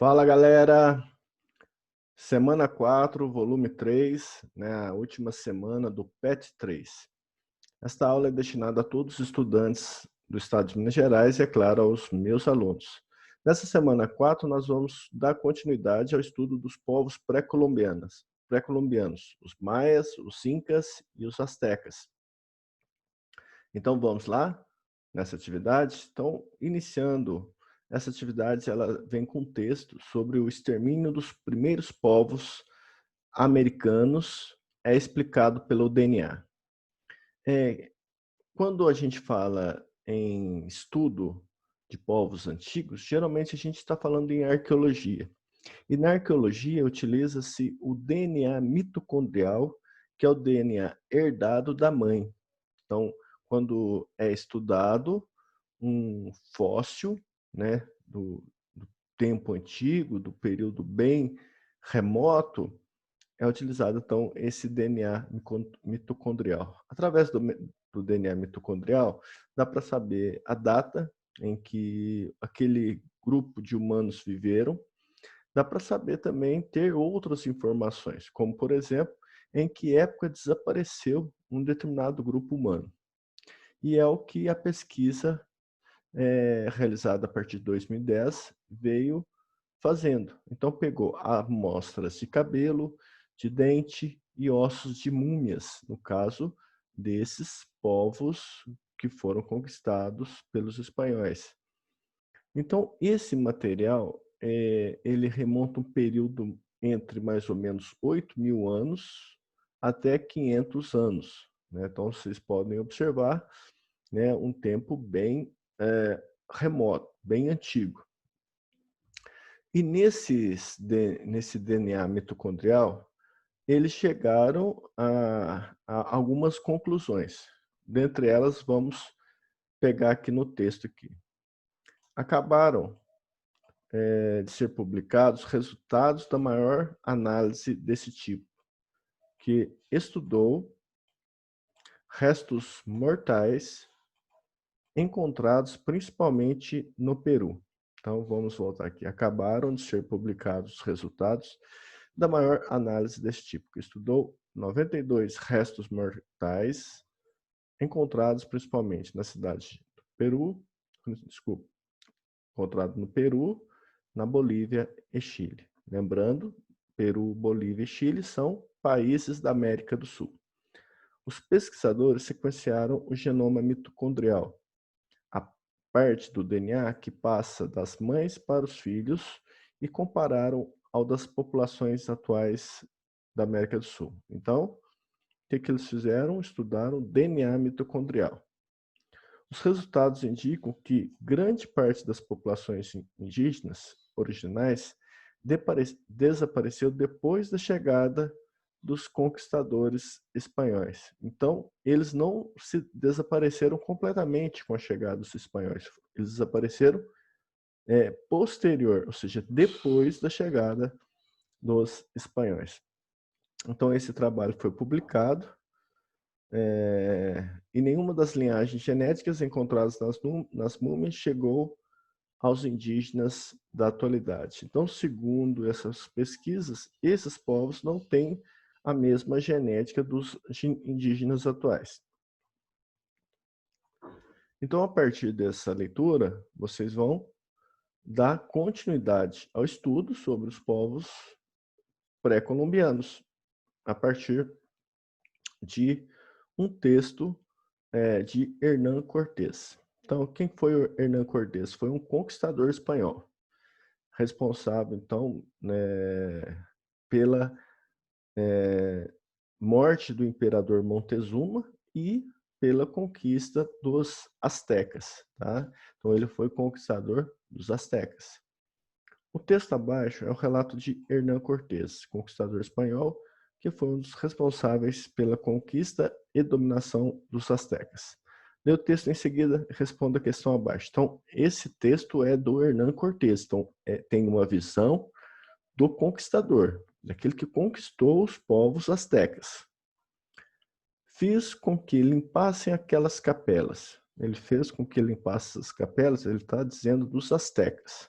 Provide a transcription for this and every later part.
Fala, galera! Semana 4, volume 3, né, a última semana do PET 3. Esta aula é destinada a todos os estudantes do estado de Minas Gerais e, é claro, aos meus alunos. Nessa semana 4, nós vamos dar continuidade ao estudo dos povos pré-colombianos, os maias, os incas e os astecas. Então, vamos lá, nessa atividade? Então, iniciando essa atividade, ela vem com um texto sobre o extermínio dos primeiros povos americanos, é explicado pelo DNA. Quando a gente fala em estudo de povos antigos, geralmente a gente está falando em arqueologia. E na arqueologia utiliza-se o DNA mitocondrial, que é o DNA herdado da mãe. Então, quando é estudado um fóssil, né, do tempo antigo, do período bem remoto, é utilizado, então, esse DNA mitocondrial. Através do DNA mitocondrial, dá para saber a data em que aquele grupo de humanos viveram, dá para saber também ter outras informações, como, por exemplo, em que época desapareceu um determinado grupo humano. E é o que a pesquisa realizada a partir de 2010 veio fazendo. Então, pegou amostras de cabelo, de dente e ossos de múmias, no caso desses povos que foram conquistados pelos espanhóis. Então, esse material ele remonta um período entre mais ou menos 8.000 anos até 500 anos. Né? Então, vocês podem observar, né, um tempo bem remoto, bem antigo. E nesse DNA mitocondrial, eles chegaram a algumas conclusões. Dentre elas, vamos pegar aqui no texto aqui. Acabaram de ser publicados resultados da maior análise desse tipo, que estudou restos mortais encontrados principalmente no Peru. Então, vamos voltar aqui. Acabaram de ser publicados os resultados da maior análise desse tipo, que estudou 92 restos mortais encontrados principalmente na cidade do Peru, encontrado no Peru, na Bolívia e Chile. Lembrando, Peru, Bolívia e Chile são países da América do Sul. Os pesquisadores sequenciaram o genoma mitocondrial, a parte do DNA que passa das mães para os filhos, e compararam ao das populações atuais da América do Sul. Então, o que eles fizeram? Estudaram o DNA mitocondrial. Os resultados indicam que grande parte das populações indígenas originais desapareceu depois da chegada dos conquistadores espanhóis. Então, eles não se desapareceram completamente com a chegada dos espanhóis. Eles desapareceram posterior, ou seja, depois da chegada dos espanhóis. Então, esse trabalho foi publicado e nenhuma das linhagens genéticas encontradas nas múmias chegou aos indígenas da atualidade. Então, segundo essas pesquisas, esses povos não têm a mesma genética dos indígenas atuais. Então, a partir dessa leitura, vocês vão dar continuidade ao estudo sobre os povos pré-colombianos, a partir de um texto de Hernán Cortés. Então, quem foi o Hernán Cortés? Foi um conquistador espanhol, responsável, então, pela morte do imperador Montezuma e pela conquista dos astecas. Tá? Então, ele foi conquistador dos astecas. O texto abaixo é o relato de Hernán Cortés, conquistador espanhol, que foi um dos responsáveis pela conquista e dominação dos astecas. Lê o texto em seguida e responda a questão abaixo. Então, esse texto é do Hernán Cortés. Então, tem uma visão do conquistador, daquele que conquistou os povos astecas. Fiz com que limpassem aquelas capelas. Ele fez com que limpassem as capelas, ele está dizendo dos astecas.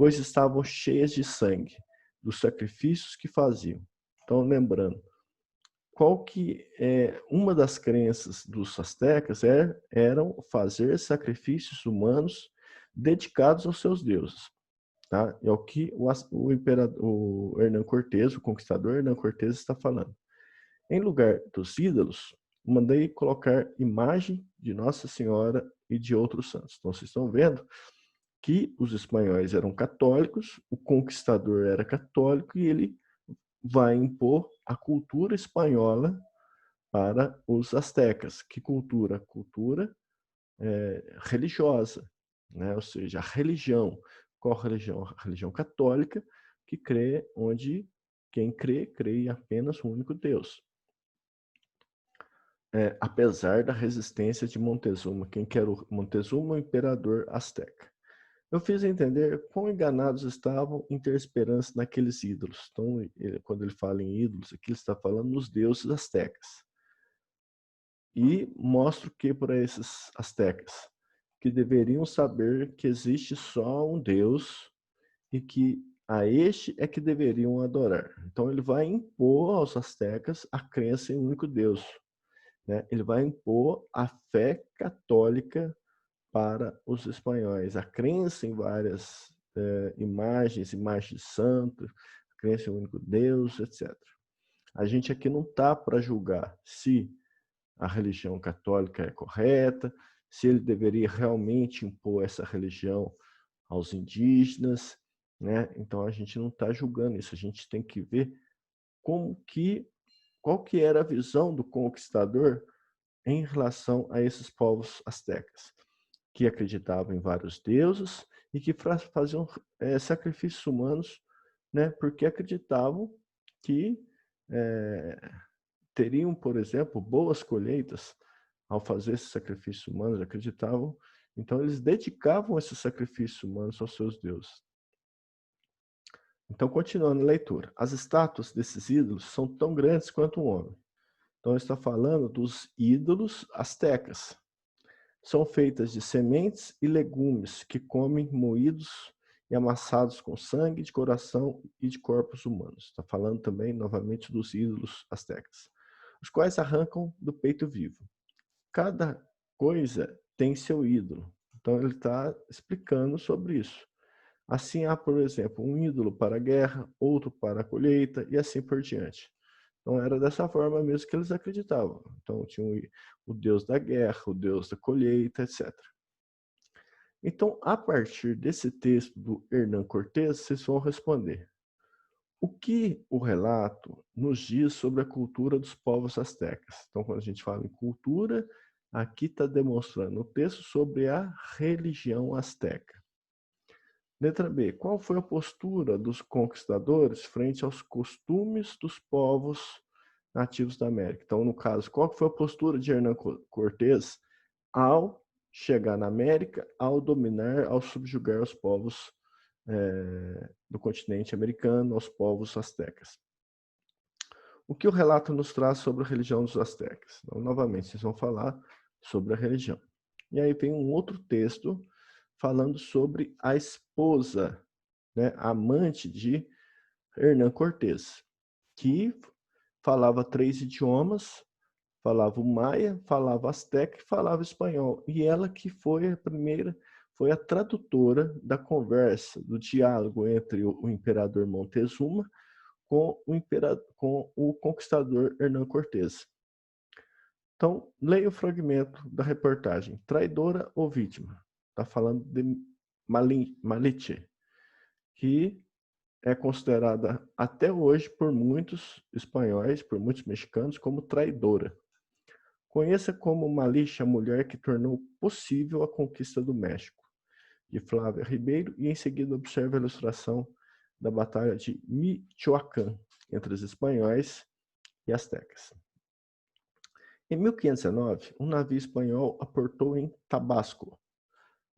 pois estavam cheias de sangue, dos sacrifícios que faziam. Então, lembrando, qual que é uma das crenças dos astecas eram fazer sacrifícios humanos dedicados aos seus deuses. Tá? É o que o Hernán Cortés, o conquistador Hernán Cortés, está falando. Em lugar dos ídolos, mandei colocar imagem de Nossa Senhora e de outros santos. Então, vocês estão vendo que os espanhóis eram católicos, o conquistador era católico e ele vai impor a cultura espanhola para os astecas. Que cultura? Cultura religiosa, né? Ou seja, a religião. Qual religião? A religião católica, que crê onde quem crê em apenas um único Deus. Apesar da resistência de Montezuma. Quem que era o Montezuma? O imperador asteca. Eu fiz entender quão enganados estavam em ter esperança naqueles ídolos. Então, quando ele fala em ídolos, aqui ele está falando nos deuses astecas. E mostro que para esses astecas, que deveriam saber que existe só um Deus e que a este é que deveriam adorar. Então, ele vai impor aos astecas a crença em um único Deus. Né? Ele vai impor a fé católica para os espanhóis, a crença em várias imagens de santos, a crença em um único Deus, etc. A gente aqui não está para julgar se a religião católica é correta, se ele deveria realmente impor essa religião aos indígenas, né? Então a gente não está julgando isso, a gente tem que ver qual que era a visão do conquistador em relação a esses povos astecas, que acreditavam em vários deuses e que faziam sacrifícios humanos, né, porque acreditavam que teriam, por exemplo, boas colheitas ao fazer esses sacrifícios humanos, acreditavam. Então, eles dedicavam esses sacrifícios humanos aos seus deuses. Então, continuando a leitura. As estátuas desses ídolos são tão grandes quanto um homem. Então, está falando dos ídolos astecas. São feitas de sementes e legumes que comem moídos e amassados com sangue de coração e de corpos humanos. Está falando também, novamente, dos ídolos astecas, os quais arrancam do peito vivo. Cada coisa tem seu ídolo. Então, ele está explicando sobre isso. Assim, há, por exemplo, um ídolo para a guerra, outro para a colheita e assim por diante. Então, era dessa forma mesmo que eles acreditavam. Então, tinha o deus da guerra, o deus da colheita, etc. Então, a partir desse texto do Hernán Cortés, vocês vão responder. O que o relato nos diz sobre a cultura dos povos astecas? Então, quando a gente fala em cultura, aqui está demonstrando o texto sobre a religião asteca. Letra B. Qual foi a postura dos conquistadores frente aos costumes dos povos nativos da América? Então, no caso, qual foi a postura de Hernán Cortés ao chegar na América, ao dominar, ao subjugar os povos do continente americano, aos povos astecas? O que o relato nos traz sobre a religião dos astecas? Então, novamente, vocês vão falar sobre a religião. E aí vem um outro texto falando sobre a esposa, né, a amante de Hernán Cortés, que falava 3 idiomas, falava o maia, falava asteca e falava espanhol. E ela que foi a primeira, foi a tradutora da conversa, do diálogo entre o imperador Montezuma com o conquistador Hernán Cortés. Então, leia o fragmento da reportagem. Traidora ou vítima? Está falando de Malinche, que é considerada até hoje por muitos espanhóis, por muitos mexicanos, como traidora. Conheça como Malinche a mulher que tornou possível a conquista do México, de Flávia Ribeiro, e em seguida observe a ilustração da Batalha de Michoacán, entre os espanhóis e astecas. Em 1519, um navio espanhol aportou em Tabasco,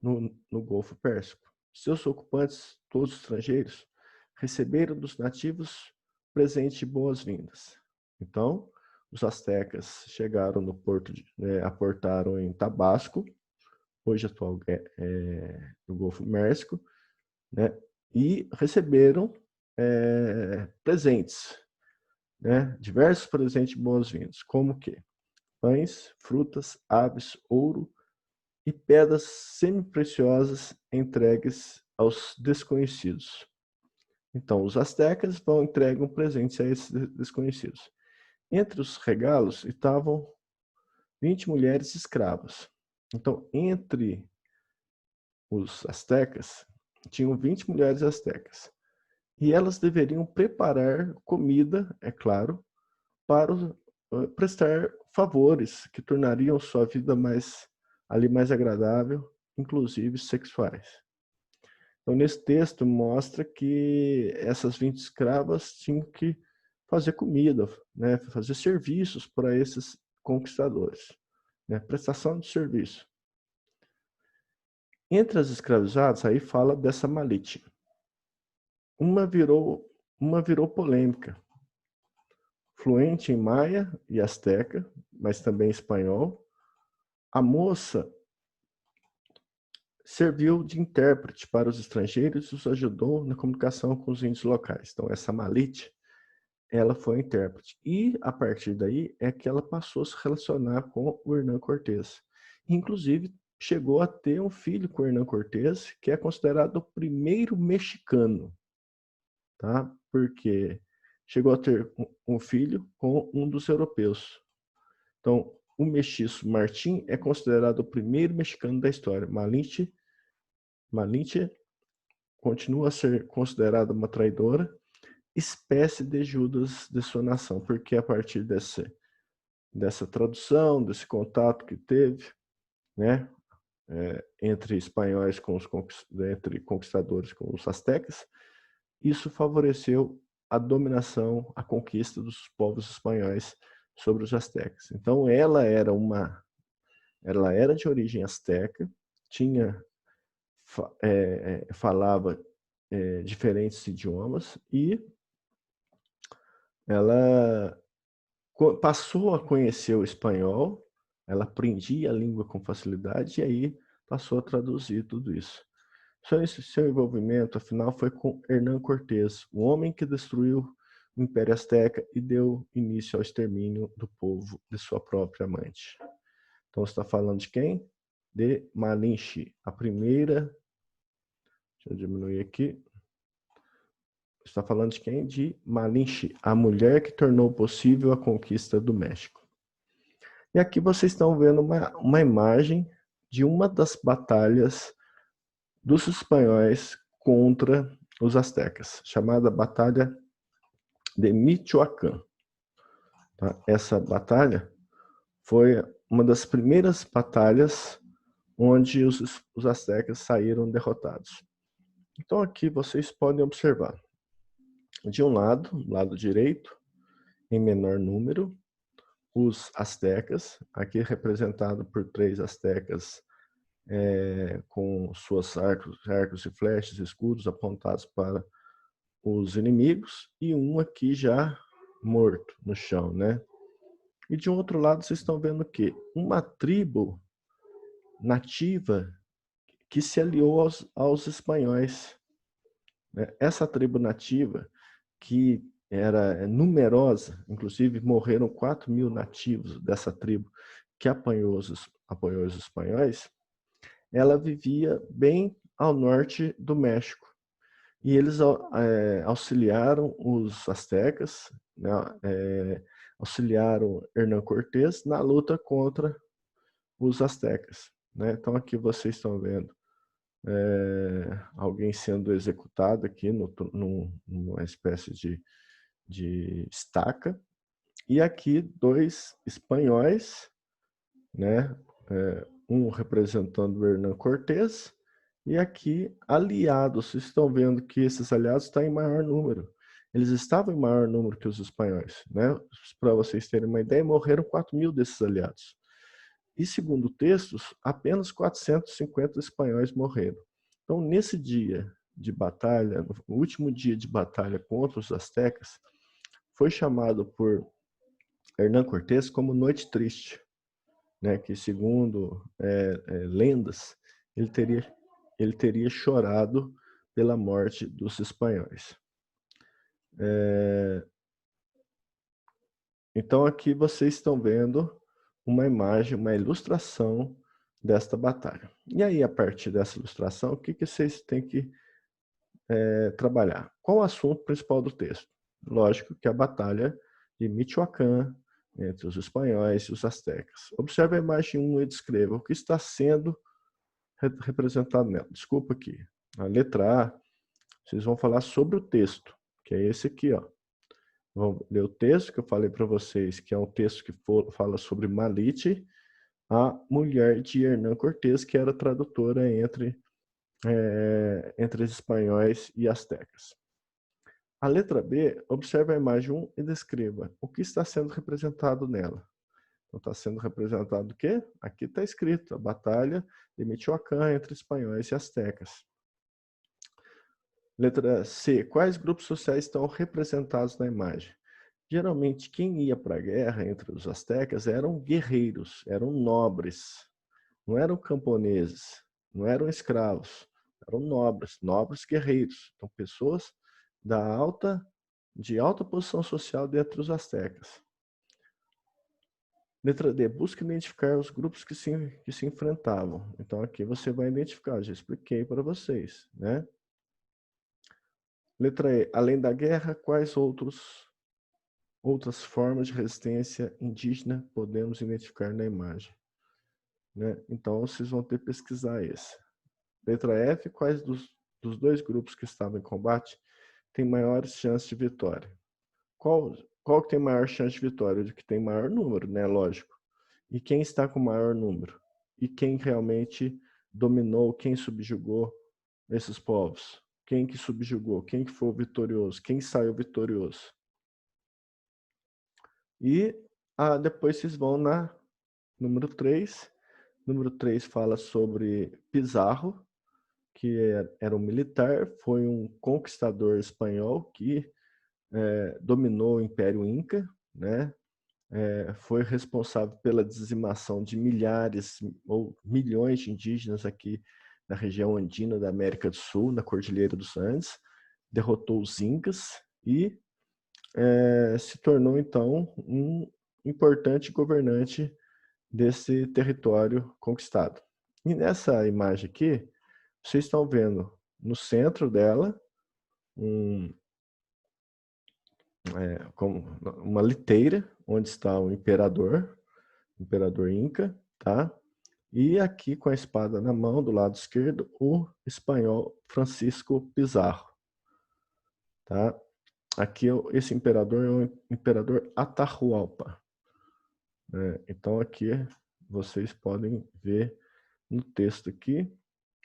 no Golfo Pérsico. Seus ocupantes, todos estrangeiros, receberam dos nativos presente de boas-vindas. Então, os astecas chegaram no porto, aportaram em Tabasco, hoje atual no Golfo Pérsico, né? e receberam presentes, né? Diversos presentes de boas-vindas, como que pães, frutas, aves, ouro e pedras semi-preciosas entregues aos desconhecidos. Então, os astecas vão entregam presentes a esses desconhecidos. Entre os regalos estavam 20 mulheres escravas. Então, entre os astecas, tinham 20 mulheres astecas. E elas deveriam preparar comida, é claro, para prestar favores que tornariam sua vida mais agradável, inclusive sexuais. Então, nesse texto mostra que essas 20 escravas tinham que fazer comida, né, fazer serviços para esses conquistadores, né, prestação de serviço. Entre as escravizadas, aí fala dessa Malite. Uma virou polêmica, fluente em maia e asteca, mas também espanhol. A moça serviu de intérprete para os estrangeiros e os ajudou na comunicação com os índios locais. Então, essa Malite, ela foi a intérprete. E, a partir daí, é que ela passou a se relacionar com o Hernán Cortés. Inclusive, chegou a ter um filho com o Hernán Cortés, que é considerado o primeiro mexicano, tá? Porque chegou a ter um filho com um dos europeus. Então, o mestiço Martim é considerado o primeiro mexicano da história. Malinche continua a ser considerada uma traidora, espécie de Judas de sua nação, porque a partir dessa tradução, desse contato que teve, né, entre espanhóis entre conquistadores com os astecas, isso favoreceu a dominação, a conquista dos povos espanhóis sobre os astecas. Então ela era de origem asteca, falava diferentes idiomas e ela passou a conhecer o espanhol, ela aprendia a língua com facilidade e aí passou a traduzir tudo isso. Seu envolvimento, afinal, foi com Hernán Cortés, o homem que destruiu o Império Azteca e deu início ao extermínio do povo de sua própria amante. Então, você está falando de quem? De Malinche, a primeira... Deixa eu diminuir aqui. Está falando de quem? De Malinche, a mulher que tornou possível a conquista do México. E aqui vocês estão vendo uma imagem de uma das batalhas dos espanhóis contra os astecas, chamada Batalha de Michoacán. Tá? Essa batalha foi uma das primeiras batalhas onde os astecas saíram derrotados. Então aqui vocês podem observar, de um lado direito, em menor número, os astecas, aqui representado por 3 astecas com suas arcos e flechas, escudos apontados para os inimigos, e um aqui já morto no chão, né? E de um outro lado vocês estão vendo que uma tribo nativa que se aliou aos espanhóis, né? Essa tribo nativa, que era numerosa, inclusive morreram 4.000 nativos dessa tribo que apoiou os espanhóis, ela vivia bem ao norte do México. E eles auxiliaram os astecas, né, auxiliaram Hernán Cortés na luta contra os astecas. Né? Então aqui vocês estão vendo alguém sendo executado aqui numa espécie de estaca. E aqui 2 espanhóis, né, um representando Hernán Cortés, e aqui aliados. Vocês estão vendo que esses aliados estão em maior número. Eles estavam em maior número que os espanhóis, né? Para vocês terem uma ideia, morreram 4.000 desses aliados. E segundo textos, apenas 450 espanhóis morreram. Então, nesse dia de batalha, no último dia de batalha contra os astecas, foi chamado por Hernán Cortés como Noite Triste, né? Que segundo lendas, ele teria chorado pela morte dos espanhóis. Então aqui vocês estão vendo uma imagem, uma ilustração desta batalha. E aí, a partir dessa ilustração, o que vocês têm que trabalhar? Qual o assunto principal do texto? Lógico que a batalha de Michoacán, entre os espanhóis e os astecas. Observe a imagem 1 e descreva o que está sendo representado nela. Desculpa aqui. A letra A, vocês vão falar sobre o texto, que é esse aqui, ó. Vamos ler o texto que eu falei para vocês, que é um texto que fala sobre Malite, a mulher de Hernán Cortés, que era tradutora entre espanhóis e astecas. A letra B, observe a imagem 1 e descreva o que está sendo representado nela. Então, está sendo representado o quê? Aqui está escrito, a batalha de Michoacán entre espanhóis e astecas. Letra C, quais grupos sociais estão representados na imagem? Geralmente, quem ia para a guerra entre os astecas eram guerreiros, eram nobres, não eram camponeses, não eram escravos, eram nobres, nobres guerreiros. Então, pessoas de alta posição social dentro dos astecas. Letra D, busca identificar os grupos que se enfrentavam. Então, aqui você vai identificar, já expliquei para vocês, né? Letra E, além da guerra, quais outras formas de resistência indígena podemos identificar na imagem? Né? Então, vocês vão ter que pesquisar esse. Letra F, quais dos dois grupos que estavam em combate tem maiores chances de vitória? Qual que tem maior chance de vitória? O que tem maior número, né? Lógico. E quem está com maior número? E quem realmente dominou, quem subjugou esses povos? Quem que subjugou? Quem que foi o vitorioso? Quem saiu vitorioso? E depois vocês vão na número 3. Número 3 fala sobre Pizarro, que era um militar, foi um conquistador espanhol que dominou o Império Inca, né? Foi responsável pela dizimação de milhares ou milhões de indígenas aqui na região andina da América do Sul, na Cordilheira dos Andes, derrotou os Incas e se tornou, então, um importante governante desse território conquistado. E nessa imagem aqui, vocês estão vendo no centro dela como uma liteira, onde está o imperador Inca, tá? E aqui com a espada na mão, do lado esquerdo, o espanhol Francisco Pizarro, tá? Aqui esse imperador é o imperador Atahualpa. Então aqui vocês podem ver no texto aqui,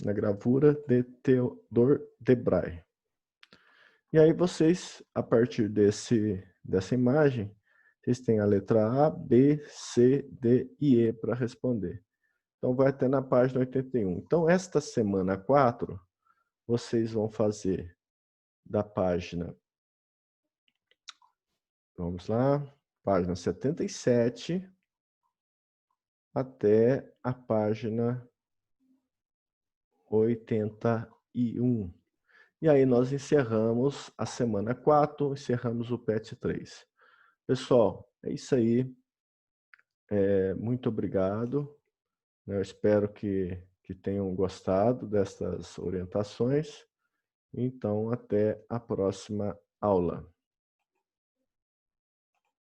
na gravura de Theodor de Bray. E aí vocês, a partir dessa imagem, vocês têm a letra A, B, C, D e E para responder. Então vai até na página 81. Então esta semana 4, vocês vão fazer da página, vamos lá, página 77 até a página 81. E aí nós encerramos a semana 4, encerramos o PET 3. Pessoal, é isso aí. Muito obrigado. Eu espero que tenham gostado destas orientações. Então, até a próxima aula.